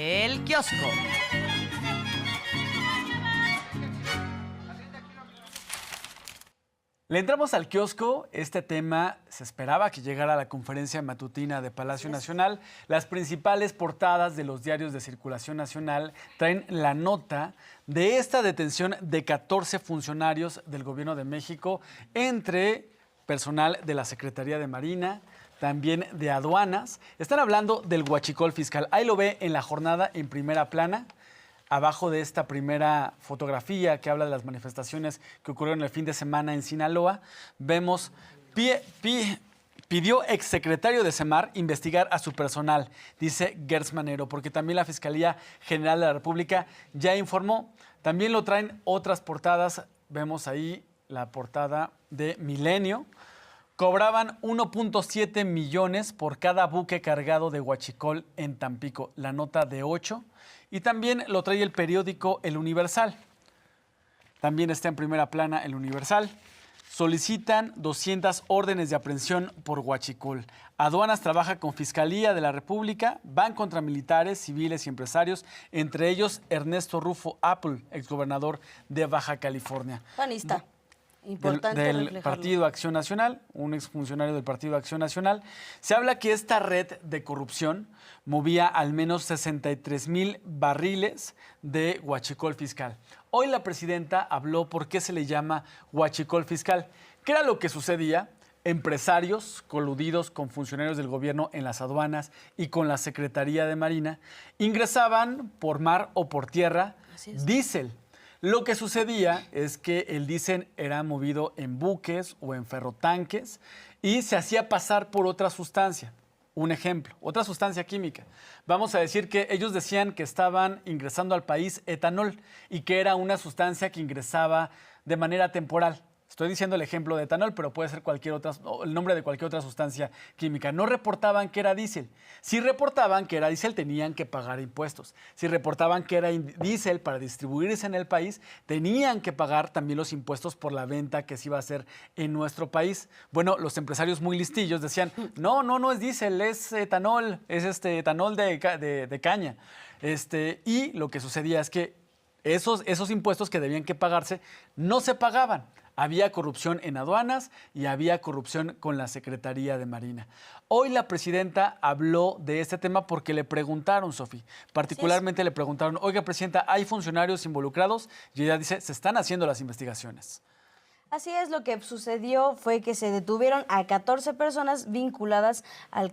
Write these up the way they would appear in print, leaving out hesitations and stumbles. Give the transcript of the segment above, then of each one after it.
El Kiosco. Le entramos al kiosco. Este tema se esperaba que llegara a la conferencia matutina de Palacio Nacional. Las principales portadas de los diarios de circulación nacional traen la nota de esta detención de 14 funcionarios del Gobierno de México, entre personal de la Secretaría de Marina, también de aduanas. Están hablando del huachicol fiscal. Ahí lo ve en La Jornada en primera plana. Abajo de esta primera fotografía que habla de las manifestaciones que ocurrieron el fin de semana en Sinaloa, vemos pidió exsecretario de Semar investigar a su personal, dice Gertz Manero, porque también la Fiscalía General de la República ya informó. También lo traen otras portadas. Vemos ahí la portada de Milenio. Cobraban 1.7 millones por cada buque cargado de huachicol en Tampico. La nota de 8. Y también lo trae el periódico El Universal. También está en primera plana El Universal. Solicitan 200 órdenes de aprehensión por huachicol. Aduanas trabaja con Fiscalía de la República, van contra militares, civiles y empresarios, entre ellos Ernesto Rufo Apple, exgobernador de Baja California. Panista. Importante del Partido Acción Nacional, un exfuncionario del Partido Acción Nacional. Se habla que esta red de corrupción movía al menos 63,000 barriles de huachicol fiscal. Hoy la presidenta habló por qué se le llama huachicol fiscal. ¿Qué era lo que sucedía? Empresarios coludidos con funcionarios del gobierno en las aduanas y con la Secretaría de Marina ingresaban por mar o por tierra diésel. Lo que sucedía es que el diésel era movido en buques o en ferrotanques y se hacía pasar por otra sustancia. Un ejemplo, otra sustancia química. Vamos a decir que ellos decían que estaban ingresando al país etanol y que era una sustancia que ingresaba de manera temporal. Estoy diciendo el ejemplo de etanol, pero puede ser el nombre de cualquier otra sustancia química. No reportaban que era diésel. Si reportaban que era diésel, tenían que pagar impuestos. Si reportaban que era diésel para distribuirse en el país, tenían que pagar también los impuestos por la venta que se iba a hacer en nuestro país. Bueno, los empresarios muy listillos decían, no es diésel, es etanol, es etanol de caña. Y lo que sucedía es que esos impuestos que debían que pagarse no se pagaban. Había corrupción en aduanas y había corrupción con la Secretaría de Marina. Hoy la presidenta habló de este tema porque le preguntaron, Sofi, particularmente le preguntaron, oiga, presidenta, ¿hay funcionarios involucrados? Y ella dice, se están haciendo las investigaciones. Así es, lo que sucedió fue que se detuvieron a 14 personas vinculadas al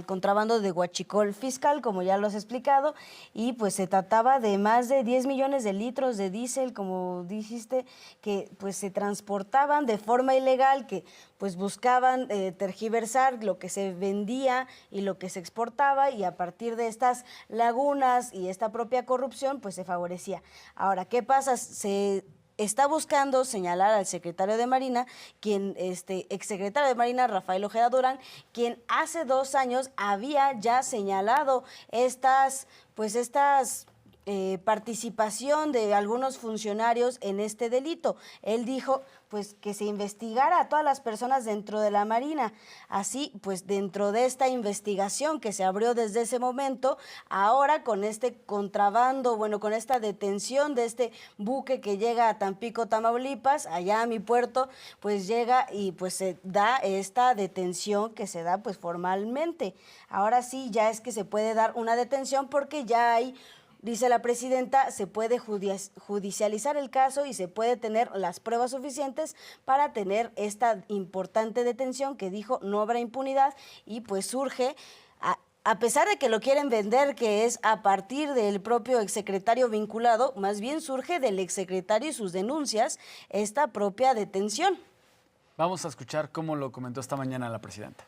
contrabando de huachicol fiscal, como ya lo has explicado, y pues se trataba de más de 10 millones de litros de diésel, como dijiste, que pues se transportaban de forma ilegal, que pues buscaban tergiversar lo que se vendía y lo que se exportaba, y a partir de estas lagunas y esta propia corrupción pues se favorecía. Ahora, ¿qué pasa? Se está buscando señalar al secretario de Marina, exsecretario de Marina, Rafael Ojeda Durán, quien hace 2 años había ya señalado estas participación de algunos funcionarios en este delito. Él dijo pues que se investigara a todas las personas dentro de la Marina. Así, pues dentro de esta investigación que se abrió desde ese momento, ahora con este contrabando, con esta detención de este buque que llega a Tampico, Tamaulipas, allá a mi puerto, pues llega y pues se da esta detención que se da pues formalmente. Ahora sí, ya es que se puede dar una detención porque ya hay, dice la presidenta, se puede judicializar el caso y se puede tener las pruebas suficientes para tener esta importante detención que dijo no habrá impunidad, y pues surge, a pesar de que lo quieren vender, que es a partir del propio exsecretario vinculado, más bien surge del exsecretario y sus denuncias, esta propia detención. Vamos a escuchar cómo lo comentó esta mañana la presidenta.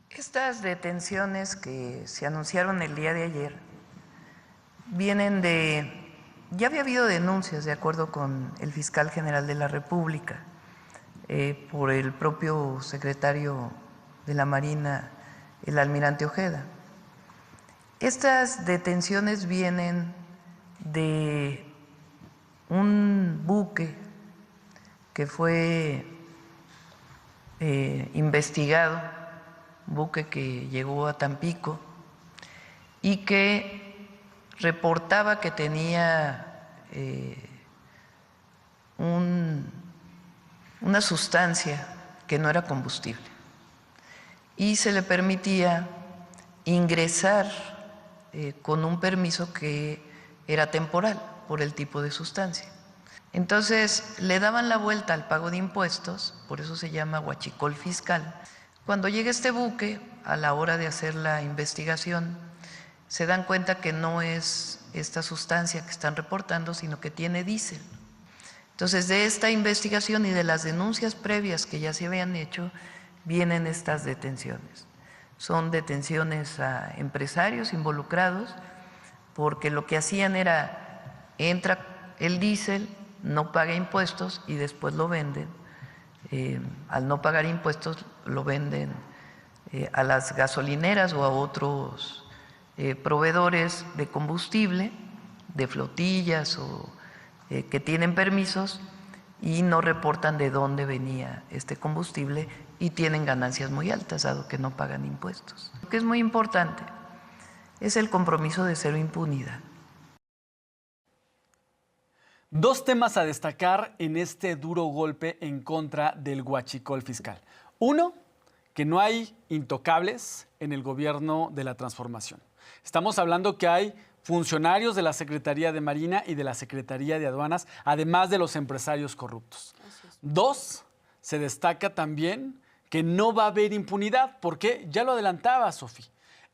Estas detenciones que se anunciaron el día de ayer vienen ya había habido denuncias de acuerdo con el fiscal general de la República por el propio secretario de la Marina, el almirante Ojeda. Estas detenciones vienen de un buque que fue investigado, buque que llegó a Tampico y que reportaba que tenía una sustancia que no era combustible y se le permitía ingresar con un permiso que era temporal por el tipo de sustancia. Entonces le daban la vuelta al pago de impuestos, por eso se llama huachicol fiscal. Cuando llega este buque, a la hora de hacer la investigación, se dan cuenta que no es esta sustancia que están reportando, sino que tiene diésel. Entonces, de esta investigación y de las denuncias previas que ya se habían hecho, vienen estas detenciones. Son detenciones a empresarios involucrados, porque lo que hacían era, entra el diésel, no paga impuestos y después lo venden. Al no pagar impuestos lo venden a las gasolineras o a otros proveedores de combustible, de flotillas o que tienen permisos y no reportan de dónde venía este combustible y tienen ganancias muy altas, dado que no pagan impuestos. Lo que es muy importante es el compromiso de cero impunidad. Dos temas a destacar en este duro golpe en contra del huachicol fiscal. Uno, que no hay intocables en el gobierno de la transformación. Estamos hablando que hay funcionarios de la Secretaría de Marina y de la Secretaría de Aduanas, además de los empresarios corruptos. Dos, se destaca también que no va a haber impunidad, porque ya lo adelantaba Sofi.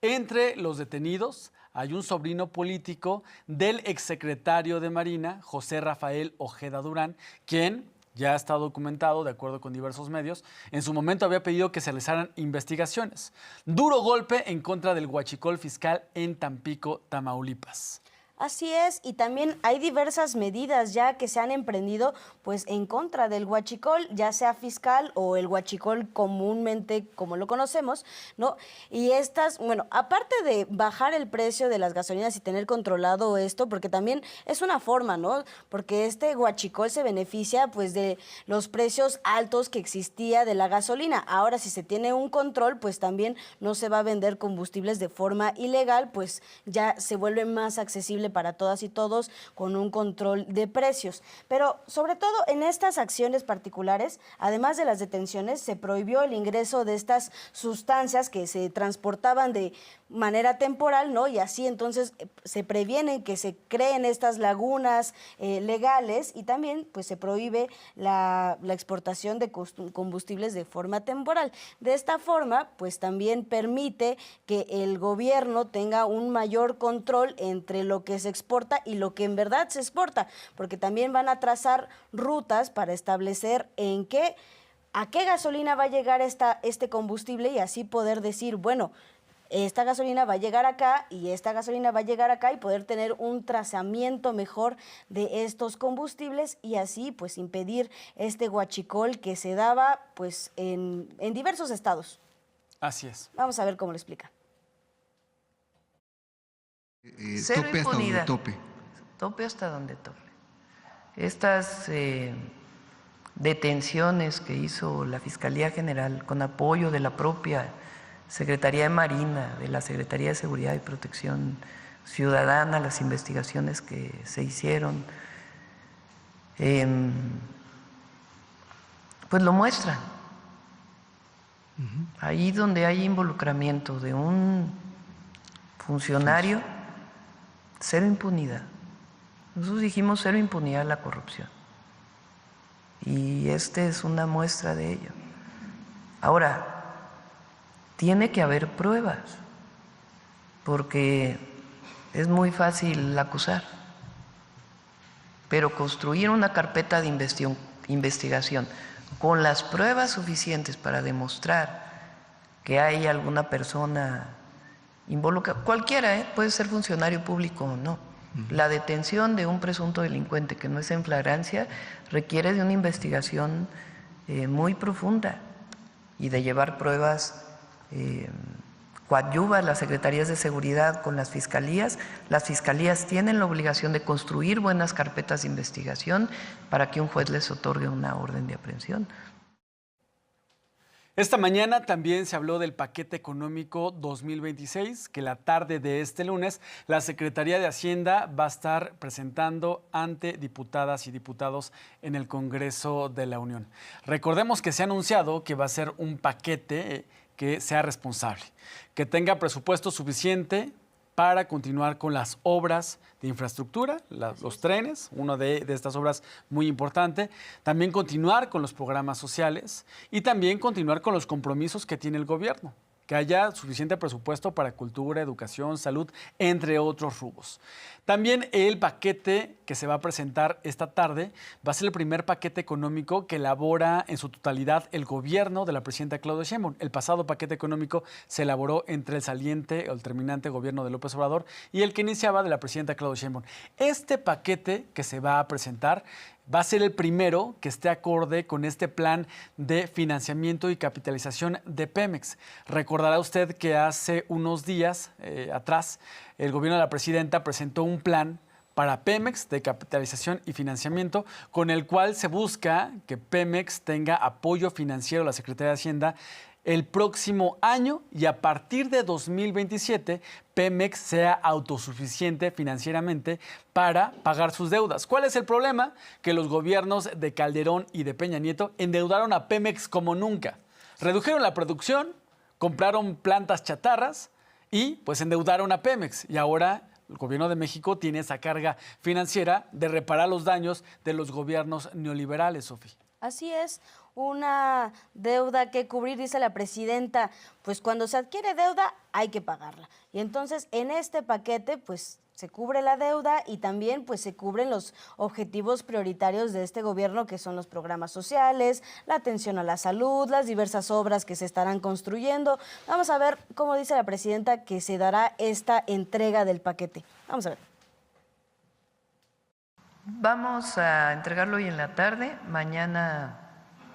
Entre los detenidos hay un sobrino político del exsecretario de Marina, José Rafael Ojeda Durán, quien ya está documentado, de acuerdo con diversos medios, en su momento había pedido que se realizaran investigaciones. Duro golpe en contra del huachicol fiscal en Tampico, Tamaulipas. Así es, y también hay diversas medidas ya que se han emprendido pues en contra del huachicol, ya sea fiscal o el huachicol comúnmente como lo conocemos, ¿no? Y estas, bueno, aparte de bajar el precio de las gasolinas y tener controlado esto, porque también es una forma, ¿no? Porque este huachicol se beneficia pues de los precios altos que existía de la gasolina. Ahora, si se tiene un control, pues también no se va a vender combustibles de forma ilegal, pues ya se vuelve más accesible para todas y todos con un control de precios. Pero sobre todo en estas acciones particulares, además de las detenciones, se prohibió el ingreso de estas sustancias que se transportaban de manera temporal, ¿no? Y así entonces se previenen que se creen estas lagunas legales y también pues se prohíbe la exportación de combustibles de forma temporal. De esta forma pues también permite que el gobierno tenga un mayor control entre lo que se exporta y lo que en verdad se exporta, porque también van a trazar rutas para establecer a qué gasolina va a llegar este combustible y así poder decir, bueno, esta gasolina va a llegar acá y esta gasolina va a llegar acá y poder tener un trazamiento mejor de estos combustibles y así pues impedir este huachicol que se daba pues en diversos estados. Así es. Vamos a ver cómo lo explica. Cero tope impunidad. hasta donde tope. Tope hasta donde tope. Estas detenciones que hizo la Fiscalía General con apoyo de la propia Secretaría de Marina, de la Secretaría de Seguridad y Protección Ciudadana, las investigaciones que se hicieron, pues lo muestran. Ahí donde hay involucramiento de un funcionario, cero impunidad. Nosotros dijimos cero impunidad a la corrupción. Y esta es una muestra de ello. Ahora, tiene que haber pruebas, porque es muy fácil acusar, pero construir una carpeta de investigación con las pruebas suficientes para demostrar que hay alguna persona involucrada, cualquiera, puede ser funcionario público o no. La detención de un presunto delincuente que no es en flagrancia requiere de una investigación muy profunda y de llevar pruebas. Coadyuva las secretarías de seguridad con las fiscalías tienen la obligación de construir buenas carpetas de investigación para que un juez les otorgue una orden de aprehensión. Esta mañana también se habló del paquete económico 2026, que la tarde de este lunes la Secretaría de Hacienda va a estar presentando ante diputadas y diputados en el Congreso de la Unión. Recordemos que se ha anunciado que va a ser un paquete que sea responsable, que tenga presupuesto suficiente para continuar con las obras de infraestructura, los trenes, una de estas obras muy importante, también continuar con los programas sociales y también continuar con los compromisos que tiene el gobierno, que haya suficiente presupuesto para cultura, educación, salud, entre otros rubros. También el paquete que se va a presentar esta tarde va a ser el primer paquete económico que elabora en su totalidad el gobierno de la presidenta Claudia Sheinbaum. El pasado paquete económico se elaboró entre el saliente o el terminante gobierno de López Obrador y el que iniciaba de la presidenta Claudia Sheinbaum. Este paquete que se va a presentar va a ser el primero que esté acorde con este plan de financiamiento y capitalización de Pemex. Recordará usted que hace unos días atrás el gobierno de la presidenta presentó un plan para Pemex de capitalización y financiamiento con el cual se busca que Pemex tenga apoyo financiero de la Secretaría de Hacienda el próximo año y a partir de 2027 Pemex sea autosuficiente financieramente para pagar sus deudas. ¿Cuál es el problema? Que los gobiernos de Calderón y de Peña Nieto endeudaron a Pemex como nunca. Redujeron la producción, compraron plantas chatarras y pues endeudaron a Pemex. Y ahora el gobierno de México tiene esa carga financiera de reparar los daños de los gobiernos neoliberales, Sofía. Así es, una deuda que cubrir, dice la presidenta, pues cuando se adquiere deuda hay que pagarla. Y entonces en este paquete pues se cubre la deuda y también pues se cubren los objetivos prioritarios de este gobierno, que son los programas sociales, la atención a la salud, las diversas obras que se estarán construyendo. Vamos a ver cómo dice la presidenta que se dará esta entrega del paquete. Vamos a ver. Vamos a entregarlo hoy en la tarde. Mañana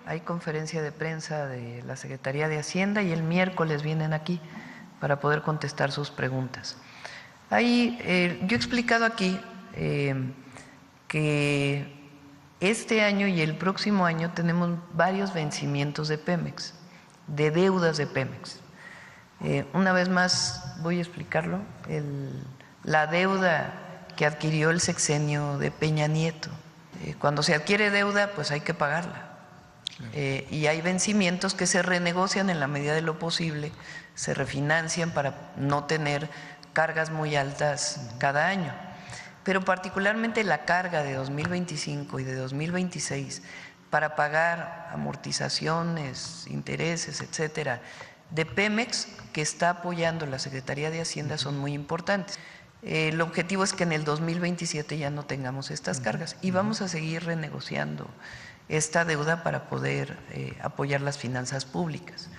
hay conferencia de prensa de la Secretaría de Hacienda y el miércoles vienen aquí para poder contestar sus preguntas. Ahí, yo he explicado aquí que este año y el próximo año tenemos varios vencimientos de Pemex, de deudas de Pemex. Una vez más voy a explicarlo. La deuda que adquirió el sexenio de Peña Nieto. Cuando se adquiere deuda, pues hay que pagarla. Claro. Y hay vencimientos que se renegocian en la medida de lo posible, se refinancian para no tener cargas muy altas cada año. Pero particularmente la carga de 2025 y de 2026 para pagar amortizaciones, intereses, etcétera, de Pemex, que está apoyando la Secretaría de Hacienda, son muy importantes. El objetivo es que en el 2027 ya no tengamos estas cargas y vamos a seguir renegociando esta deuda para poder apoyar las finanzas públicas.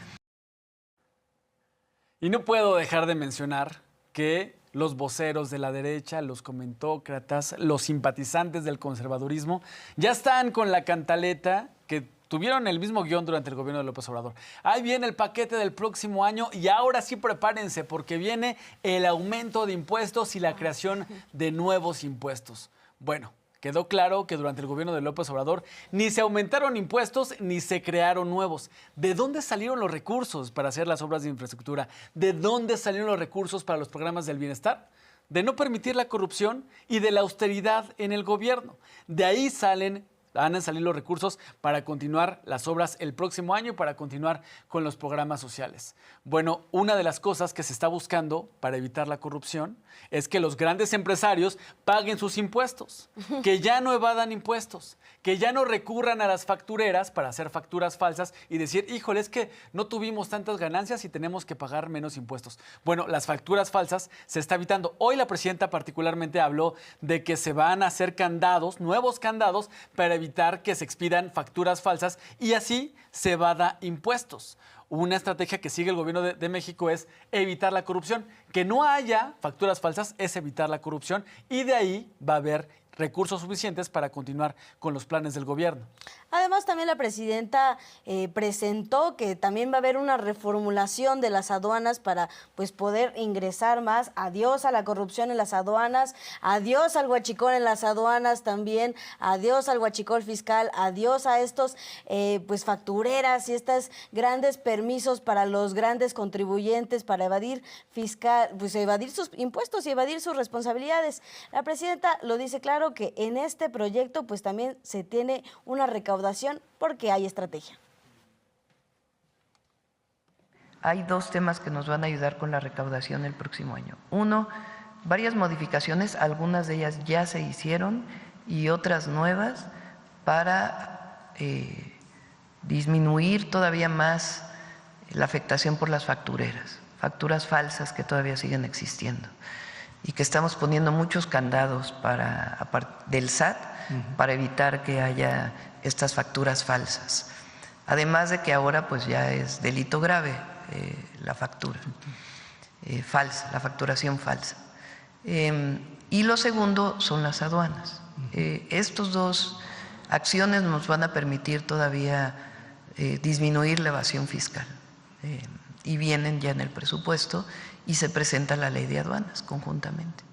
Y no puedo dejar de mencionar que los voceros de la derecha, los comentócratas, los simpatizantes del conservadurismo ya están con la cantaleta que tuvieron el mismo guión durante el gobierno de López Obrador. Ahí viene el paquete del próximo año y ahora sí prepárense porque viene el aumento de impuestos y la creación de nuevos impuestos. Bueno, quedó claro que durante el gobierno de López Obrador ni se aumentaron impuestos ni se crearon nuevos. ¿De dónde salieron los recursos para hacer las obras de infraestructura? ¿De dónde salieron los recursos para los programas del bienestar? De no permitir la corrupción y de la austeridad en el gobierno. De ahí van a salir los recursos para continuar las obras el próximo año y para continuar con los programas sociales. Bueno, una de las cosas que se está buscando para evitar la corrupción es que los grandes empresarios paguen sus impuestos, que ya no evadan impuestos, que ya no recurran a las factureras para hacer facturas falsas y decir, híjole, es que no tuvimos tantas ganancias y tenemos que pagar menos impuestos. Bueno, las facturas falsas se está evitando. Hoy la presidenta particularmente habló de que se van a hacer candados, nuevos candados, para evitar que se expidan facturas falsas y así se evada impuestos. Una estrategia que sigue el gobierno de México es evitar la corrupción. Que no haya facturas falsas es evitar la corrupción y de ahí va a haber recursos suficientes para continuar con los planes del gobierno. Además, también la presidenta presentó que también va a haber una reformulación de las aduanas para pues poder ingresar más. Adiós a la corrupción en las aduanas, adiós al huachicol en las aduanas también, adiós al huachicol fiscal, adiós a estos pues factureras y estos grandes permisos para los grandes contribuyentes para evadir fiscal, pues evadir sus impuestos y evadir sus responsabilidades. La presidenta lo dice claro que en este proyecto pues también se tiene una recaudación porque hay estrategia. Hay dos temas que nos van a ayudar con la recaudación el próximo año. Uno, varias modificaciones, algunas de ellas ya se hicieron y otras nuevas para disminuir todavía más la afectación por las facturas falsas que todavía siguen existiendo y que estamos poniendo muchos candados del SAT para evitar que haya estas facturas falsas. Además de que ahora pues ya es delito grave la factura falsa, la facturación falsa. Y lo segundo son las aduanas. Estos dos acciones nos van a permitir todavía disminuir la evasión fiscal y vienen ya en el presupuesto y se presenta la ley de aduanas conjuntamente.